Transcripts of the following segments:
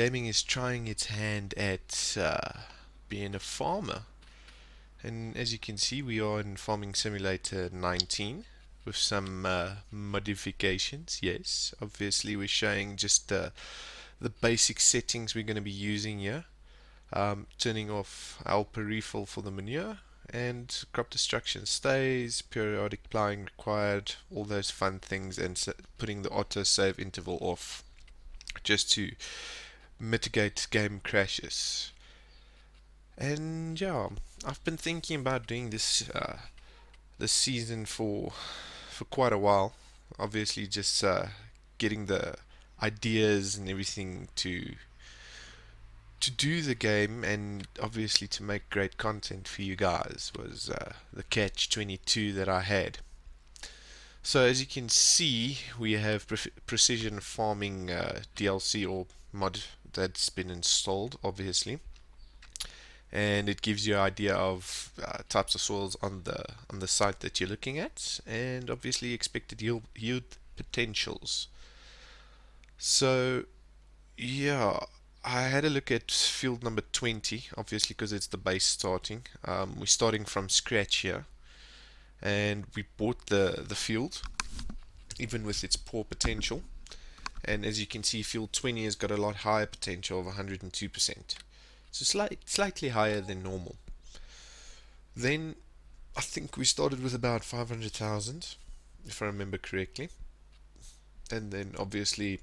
gaming is trying its hand at being a farmer. And as you can see, we are in Farming Simulator 19 with some modifications. Yes, obviously we're showing just the basic settings we're going to be using here. Turning off Alpa refill for the manure, and crop destruction stays, periodic plowing required, all those fun things, and putting the auto save interval off just to mitigate game crashes. And yeah, I've been thinking about doing this season for quite a while. Obviously, just getting the ideas and everything to do the game, and obviously to make great content for you guys was the catch 22 that I had. So as you can see, we have precision farming DLC or mod that's been installed, obviously, and it gives you an idea of types of soils on the site that you're looking at, and obviously expected yield potentials. So yeah, I had a look at field number 20, obviously because it's the base starting. We're starting from scratch here, and we bought the field, even with its poor potential. And as you can see, field 20 has got a lot higher potential of 102%. So slightly higher than normal. Then I think we started with about 500,000, if I remember correctly. And then obviously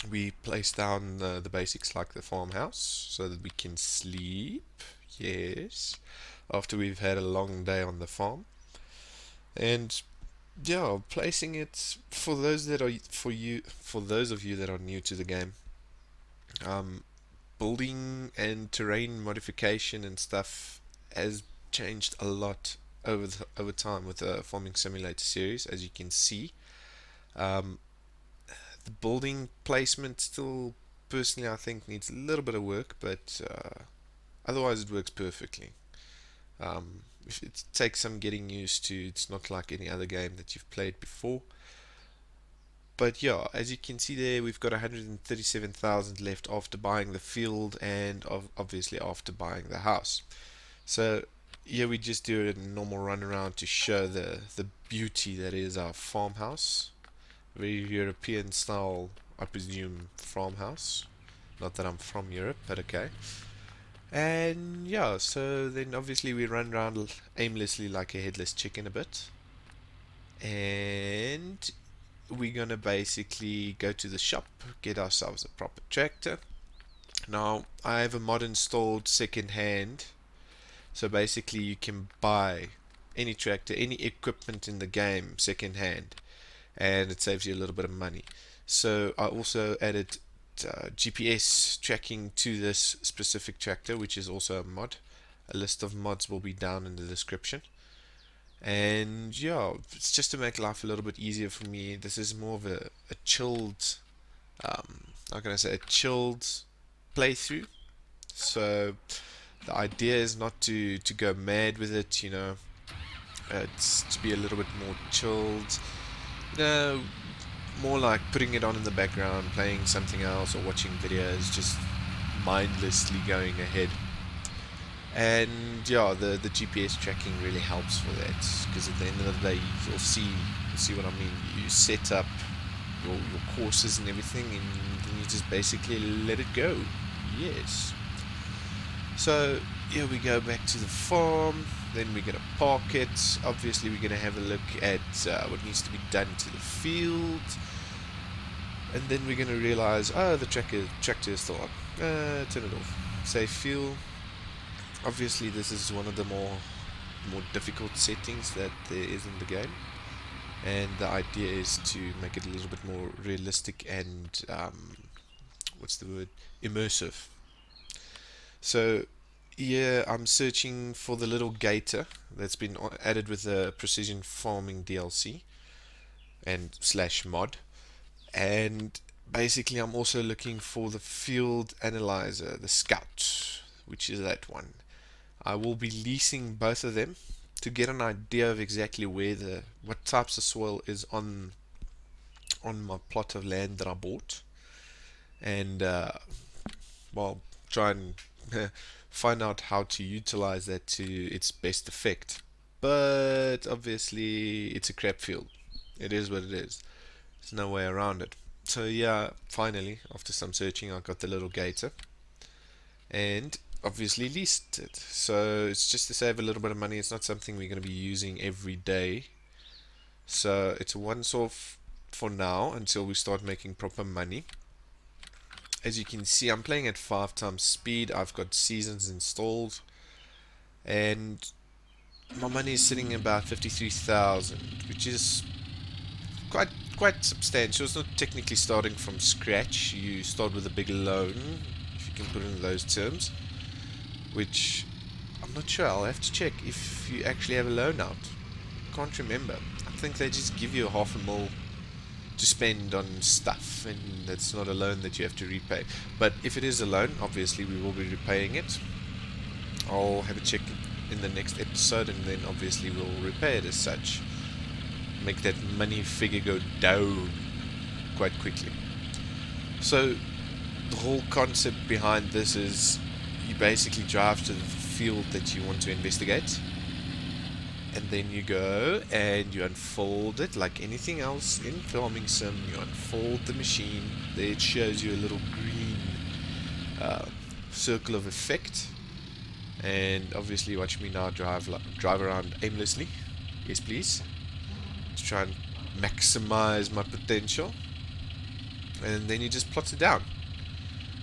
we place down the basics like the farmhouse so that we can sleep, yes, after we've had a long day on the farm. And yeah, placing it for those that are for those of you that are new to the game, building and terrain modification and stuff has changed a lot over time with the Farming Simulator series, as you can see. The building placement still, personally, I think needs a little bit of work, but otherwise it works perfectly. If it takes some getting used to, it's not like any other game that you've played before. But yeah, as you can see there, we've got 137,000 left after buying the field and obviously after buying the house. So yeah, we just do a normal run around to show the beauty that is our farmhouse. Very European style, I presume, farmhouse. Not that I'm from Europe, but okay. And yeah, so then obviously we run around aimlessly like a headless chicken a bit. And we're gonna basically go to the shop, get ourselves a proper tractor. Now, I have a mod installed second hand, so basically you can buy any tractor, any equipment in the game second hand, and it saves you a little bit of money. So I also added GPS tracking to this specific tractor, which is also a mod. A list of mods will be down in the description. And yeah, it's just to make life a little bit easier for me. This is more of a chilled, how can I say, a chilled playthrough. So the idea is not to go mad with it, you know. It's to be a little bit more chilled. You know, more like putting it on in the background, playing something else, or watching videos, just mindlessly going ahead. And yeah, the GPS tracking really helps for that, because at the end of the day, you'll see what I mean. You set up your courses and everything, and then you just basically let it go. Yes. So here we go back to the farm. Then we're going to park it. Obviously we're going to have a look at what needs to be done to the field. And then we're going to realize, oh, the tractor is still on. Turn it off. Save fuel. Obviously this is one of the more difficult settings that there is in the game. And the idea is to make it a little bit more realistic and, what's the word? Immersive. So here I'm searching for the little gator that's been added with the precision farming DLC and / mod, and basically I'm also looking for the field analyzer, the scout, which is that one. I will be leasing both of them to get an idea of exactly where what types of soil is on my plot of land that I bought, and well, try and find out how to utilize that to its best effect. But obviously, it's a crap field. It is what it is. There's no way around it. So yeah, finally, after some searching, I got the little gator, and obviously leased it. So it's just to save a little bit of money. It's not something we're going to be using every day. So it's a once-off for now until we start making proper money. As you can see, I'm playing at 5 times speed. I've got seasons installed, and my money is sitting at about 53,000, which is quite substantial. It's not technically starting from scratch. You start with a bigger loan, if you can put it in those terms, which I'm not sure. I'll have to check if you actually have a loan out. Can't remember. I think they just give you $500,000 to spend on stuff, and that's not a loan that you have to repay. But if it is a loan, obviously we will be repaying it. I'll have a check in the next episode, and then obviously we'll repay it as such. Make that money figure go down quite quickly. So the whole concept behind this is you basically drive to the field that you want to investigate, and then you go and you unfold it like anything else in Farming Sim. You unfold the machine. There it shows you a little green circle of effect, and obviously watch me now drive around aimlessly. Yes, please. To try and maximize my potential, and then you just plot it down.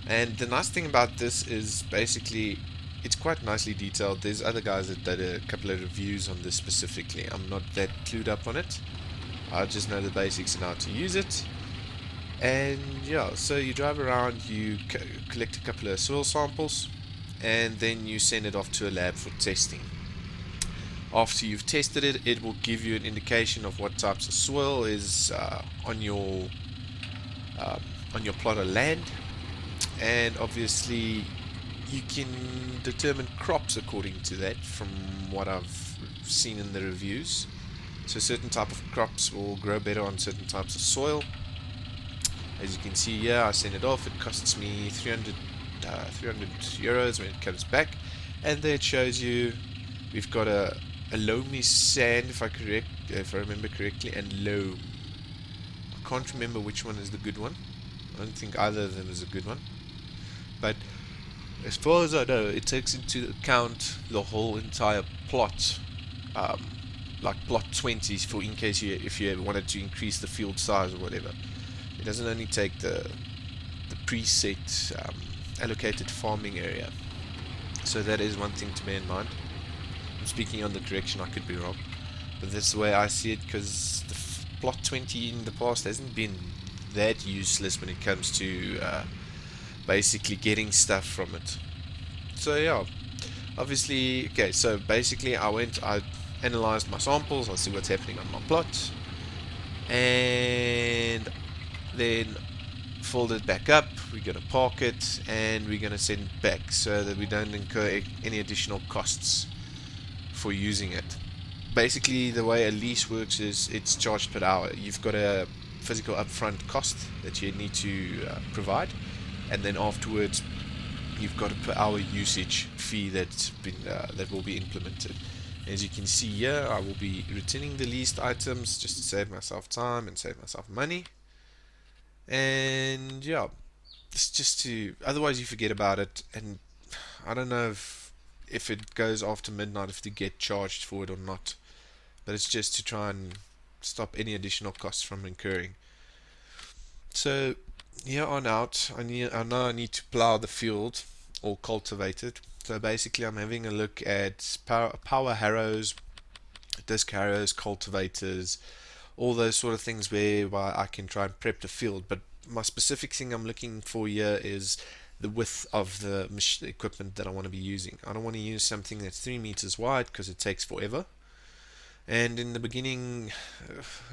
And the nice thing about this is basically it's quite nicely detailed. There's other guys that did a couple of reviews on this specifically. I'm not that clued up on it. I just know the basics and how to use it. And yeah, so you drive around, you collect a couple of soil samples, and then you send it off to a lab for testing. After you've tested it, it will give you an indication of what types of soil is on your plot of land, and obviously you can determine crops according to that from what I've seen in the reviews. So certain type of crops will grow better on certain types of soil. As you can see here, I send it off. It costs me 300 euros when it comes back, and there it shows you we've got a loamy sand, if I remember correctly, and loam. I can't remember which one is the good one. I don't think either of them is a good one. But as far as I know, it takes into account the whole entire plot, like plot 20, for in case if you ever wanted to increase the field size or whatever. It doesn't only take the preset allocated farming area. So that is one thing to bear in mind. I'm speaking on the correction, I could be wrong, but that's the way I see it, because the plot 20 in the past hasn't been that useless when it comes to basically getting stuff from it. So yeah, obviously, okay, so basically I analyzed my samples, I see what's happening on my plot, and then fold it back up. We're going to park it, and we're going to send it back so that we don't incur any additional costs for using it. Basically, the way a lease works is it's charged per hour. You've got a physical upfront cost that you need to provide, and then afterwards you've got a per hour usage fee that will be implemented. As you can see here, I will be returning the leased items just to save myself time and save myself money. And yeah, it's just to, otherwise you forget about it, and I don't know if it goes after midnight, if they get charged for it or not, but it's just to try and stop any additional costs from incurring. So here on out, I know I need to plow the field or cultivate it. So basically I'm having a look at power harrows, disc harrows, cultivators, all those sort of things whereby I can try and prep the field. But my specific thing I'm looking for here is the width of the equipment that I want to be using. I don't want to use something that's 3 meters wide because it takes forever. And in the beginning,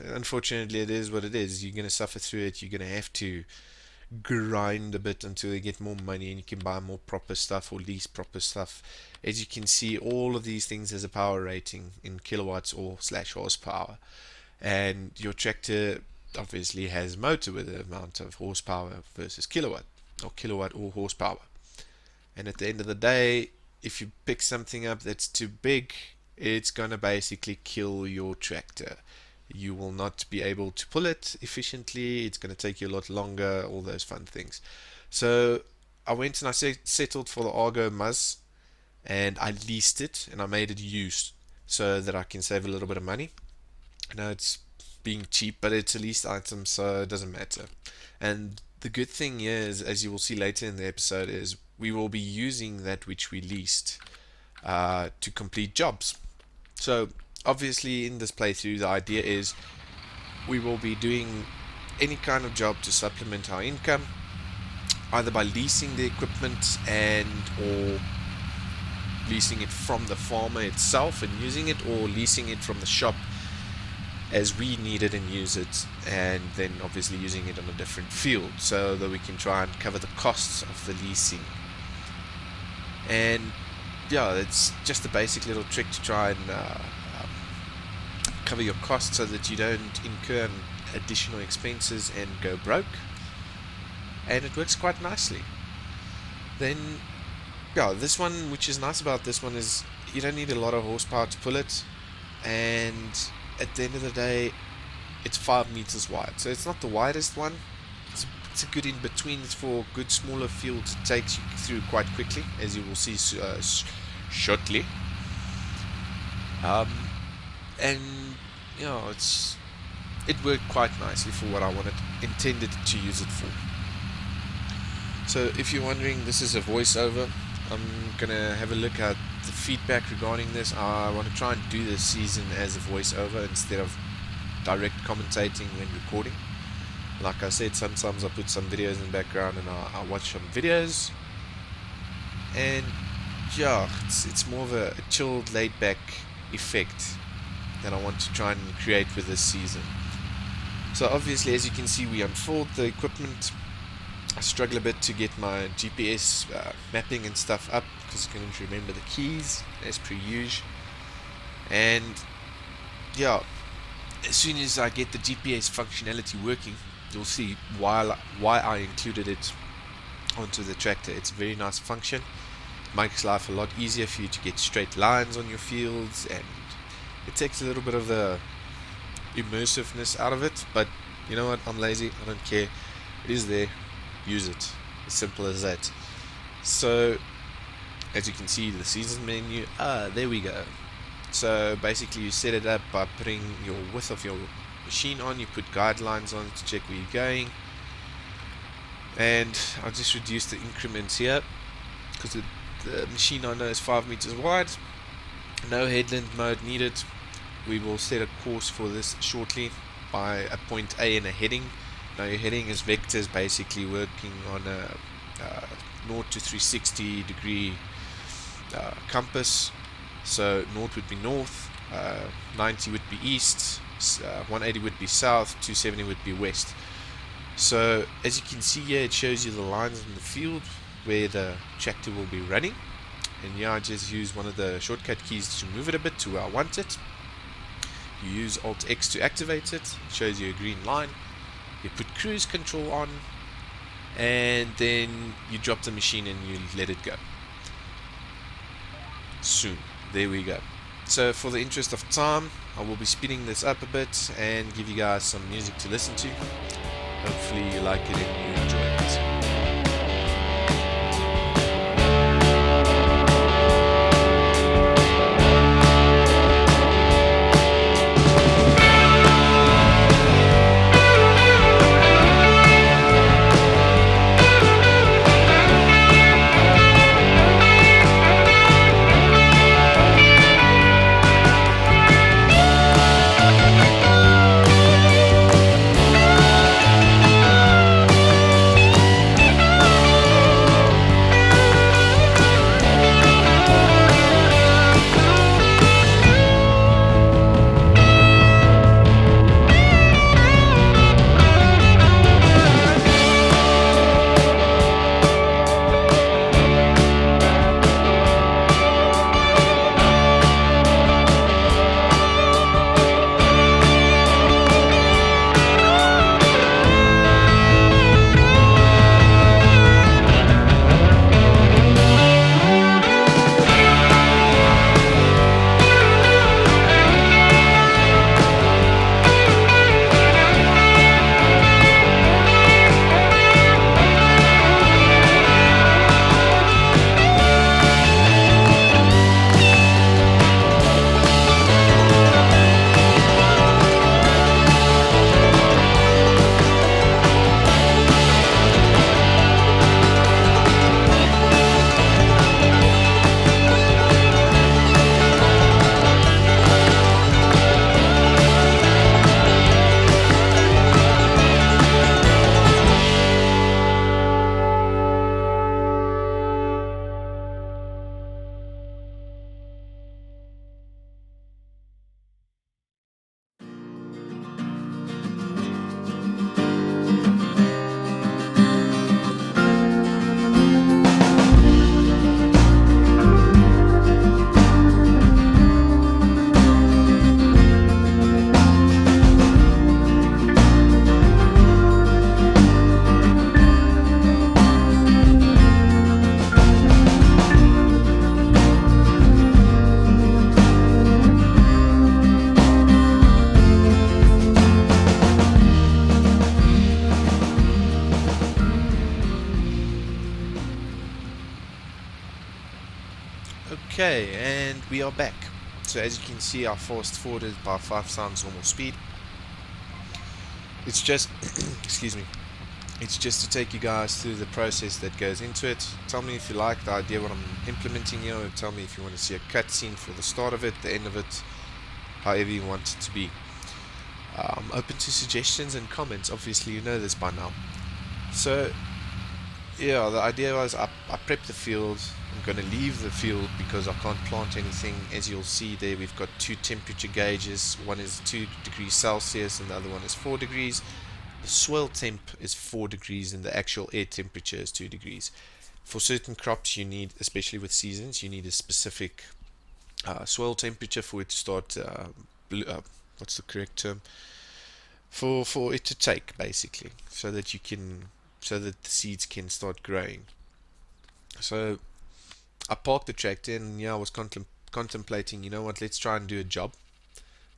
unfortunately, it is what it is. You're going to suffer through it. You're going to have to grind a bit until you get more money and you can buy more proper stuff or lease proper stuff. As you can see, all of these things has a power rating in kilowatts or / horsepower. And your tractor obviously has motor with the amount of horsepower versus kilowatt or horsepower. And at the end of the day, if you pick something up that's too big, it's gonna basically kill your tractor. You will not be able to pull it efficiently. It's gonna take you a lot longer, all those fun things. So I went and I settled for the Argo Muzz, and I leased it and I made it used so that I can save a little bit of money. Now it's being cheap, but it's a leased item, so it doesn't matter. And the good thing here is, as you will see later in the episode, is we will be using that which we leased to complete jobs. So obviously in this playthrough, the idea is we will be doing any kind of job to supplement our income, either by leasing the equipment and or leasing it from the farmer itself and using it, or leasing it from the shop as we need it and use it, and then obviously using it on a different field so that we can try and cover the costs of the leasing. And yeah, it's just a basic little trick to try and cover your costs so that you don't incur additional expenses and go broke, and it works quite nicely. Then yeah, this one, which is nice about this one, is you don't need a lot of horsepower to pull it, and at the end of the day it's 5 meters wide, so it's not the widest one. It's a good in between. It's for good smaller fields. It takes you through quite quickly, as you will see shortly. And you know, it worked quite nicely for what I intended to use it for. So if you're wondering, this is a voiceover. I'm gonna have a look at the feedback regarding this. I want to try and do this season as a voiceover instead of direct commentating when recording. Like I said, sometimes I put some videos in the background and I watch some videos, and yeah, it's more of a chilled, laid back effect that I want to try and create with this season. So obviously, as you can see, we unfold the equipment. I struggle a bit to get my GPS mapping and stuff up because I couldn't remember the keys as per usual. And yeah, as soon as I get the GPS functionality working, you'll see why I included it onto the tractor. It's a very nice function. It makes life a lot easier for you to get straight lines on your fields, and it takes a little bit of the immersiveness out of it. But you know what, I'm lazy, I don't care. It is there. Use it. As simple as that. So as you can see, the season menu, there we go. So basically you set it up by putting your width of your machine on. You put guidelines on to check where you're going, and I'll just reduce the increments here because the machine I know is 5 meters wide. No headland mode needed. We will set a course for this shortly by a point A and a heading. Now your heading is vectors, basically working on a 0 to 360 degree compass. So north would be north, 90 would be east, 180 would be south, 270 would be west. So as you can see here, it shows you the lines in the field where the tractor will be running. And yeah, I just use one of the shortcut keys to move it a bit to where I want it. You use Alt X to activate it. It shows you a green line. You put cruise control on, and then you drop the machine and you let it go. Soon. There we go. So for the interest of time, I will be speeding this up a bit and give you guys some music to listen to. Hopefully you like it and you enjoy it. Okay, and we are back. So as you can see, I fast forwarded by 5 times normal speed. It's just, excuse me, it's just to take you guys through the process that goes into it. Tell me if you like the idea what I'm implementing here, or tell me if you want to see a cutscene for the start of it, the end of it, however you want it to be. I'm open to suggestions and comments, obviously you know this by now. So yeah, the idea was I prep the field. I'm going to leave the field because I can't plant anything. As you'll see there, we've got 2 temperature gauges. One is 2 degrees Celsius and the other one is 4 degrees. The soil temp is 4 degrees and the actual air temperature is 2 degrees. For certain crops you need, especially with seasons, you need a specific soil temperature for it to start, what's the correct term? For it to take, basically, so that the seeds can start growing. So I parked the tractor and I was contemplating, you know what, let's try and do a job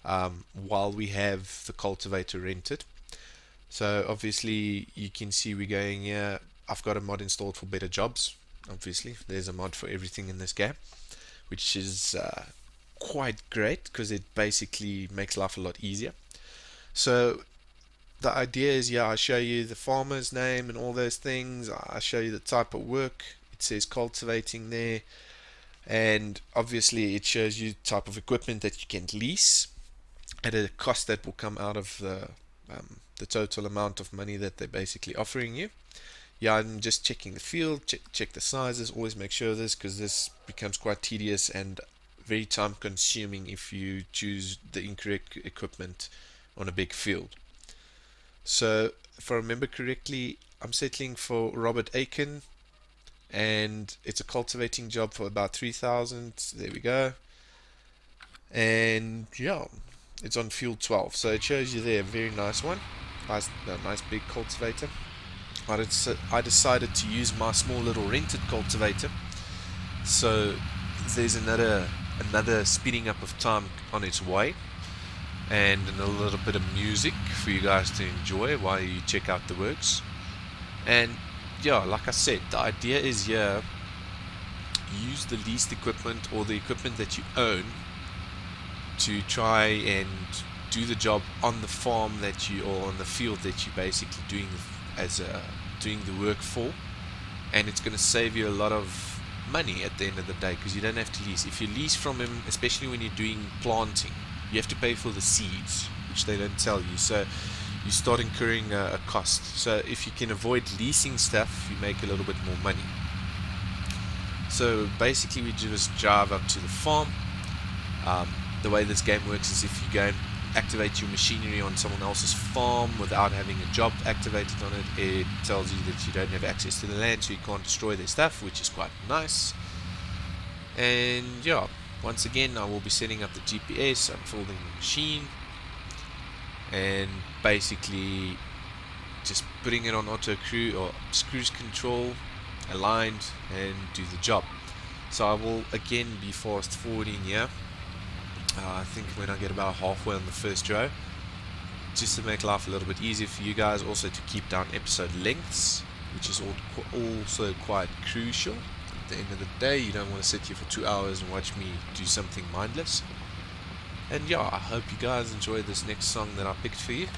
while we have the cultivator rented. So obviously you can see we're going here. I've got a mod installed for better jobs. Obviously there's a mod for everything in this game, which is quite great because it basically makes life a lot easier. So the idea is, I show you the farmer's name and all those things. I show you the type of work. It says cultivating there, and obviously it shows you the type of equipment that you can lease at a cost that will come out of the total amount of money that they're basically offering you. I'm just checking the field, check the sizes, always make sure of this because this becomes quite tedious and very time consuming if you choose the incorrect equipment on a big field. So if I remember correctly, I'm settling for Robert Aiken, and it's a cultivating job for about 3,000. There we go. And it's on fuel 12, so it shows you there a very nice one, nice big cultivator. I decided to use my small little rented cultivator, so there's another speeding up of time on its way, and a little bit of music for you guys to enjoy while you check out the works. And like I said, the idea is use the leased equipment or the equipment that you own to try and do the job on the farm or on the field that you're basically doing the work for, and it's going to save you a lot of money at the end of the day because you don't have to lease. If you lease from him, especially when you're doing planting, you have to pay for the seeds, which they don't tell you, so you start incurring a cost. So if you can avoid leasing stuff, you make a little bit more money. So basically we just drive up to the farm. The way this game works is if you go and activate your machinery on someone else's farm without having a job activated on it, it tells you that you don't have access to the land, so you can't destroy their stuff, which is quite nice. And once again I will be setting up the GPS, unfolding the machine, and basically just putting it on auto cruise control, aligned, and do the job. So I will again be fast forwarding here. I think when I get about halfway on the first row, just to make life a little bit easier for you guys, also to keep down episode lengths, which is also quite crucial. At the end of the day, you don't want to sit here for 2 hours and watch me do something mindless. And I hope you guys enjoy this next song that I picked for you.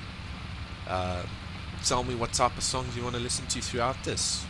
Tell me what type of songs you want to listen to throughout this.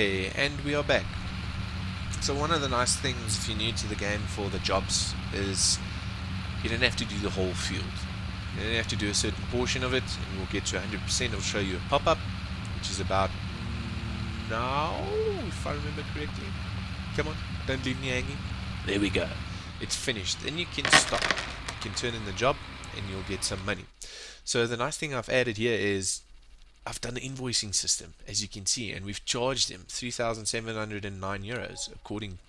Okay, and we are back. So one of the nice things if you're new to the game for the jobs is you don't have to do the whole field. You don't have to do a certain portion of it and we'll get to 100%. It'll show you a pop-up, which is about now, if I remember correctly. Come on, don't leave me hanging. There we go. It's finished. Then you can stop. You can turn in the job and you'll get some money. So the nice thing I've added here is I've done the invoicing system, as you can see, and we've charged him 3,709 euros according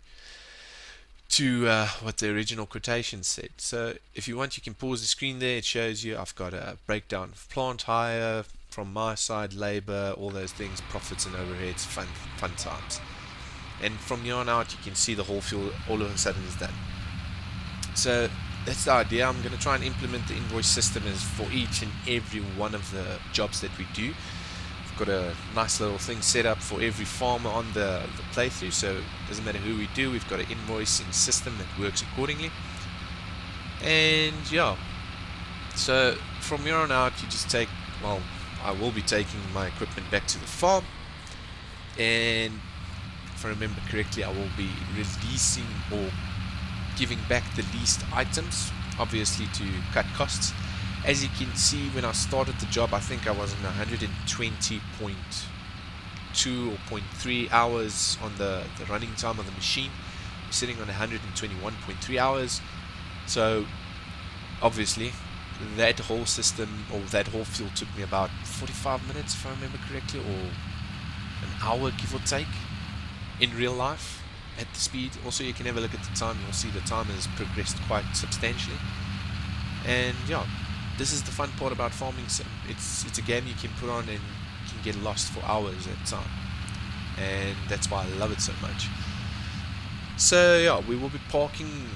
to what the original quotation said. So if you want, you can pause the screen there. It shows you I've got a breakdown of plant hire from my side, labor, all those things, profits and overheads, fun times. And from here on out, you can see the whole field all of a sudden is done. So that's the idea. I'm going to try and implement the invoice system as for each and every one of the jobs that we do. I've got a nice little thing set up for every farmer on the playthrough, so it doesn't matter who we do, we've got an invoicing system that works accordingly. And yeah, so from here on out you just take, well, I will be taking my equipment back to the farm, and if I remember correctly, I will be releasing or giving back the leased items, obviously to cut costs. As you can see, when I started the job, I think I was in 120.2 or 0.3 hours on the running time of the machine. I'm sitting on 121.3 hours. So obviously that whole system or that whole field took me about 45 minutes, if I remember correctly, or an hour give or take in real life at the speed. Also, you can have a look at the time. You'll see the time has progressed quite substantially. And yeah, this is the fun part about farming sim. It's a game you can put on and you can get lost for hours at a time, and that's why I love it so much. So yeah, we will be parking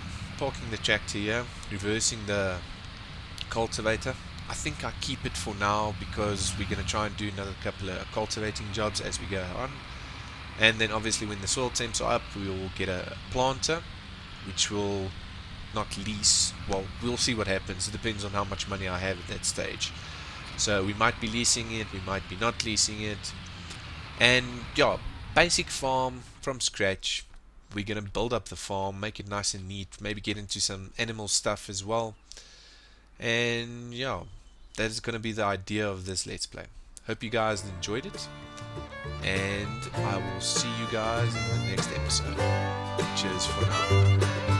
the tractor here, reversing the cultivator. I think I keep it for now because we're going to try and do another couple of cultivating jobs as we go on. And then obviously when the soil temps are up, we will get a planter, which will not lease. Well, we'll see what happens. It depends on how much money I have at that stage. So we might be leasing it, we might be not leasing it. And yeah, basic farm from scratch. We're going to build up the farm, make it nice and neat, maybe get into some animal stuff as well. And yeah, that is going to be the idea of this Let's Play. Hope you guys enjoyed it, and I will see you guys in the next episode. Cheers for now.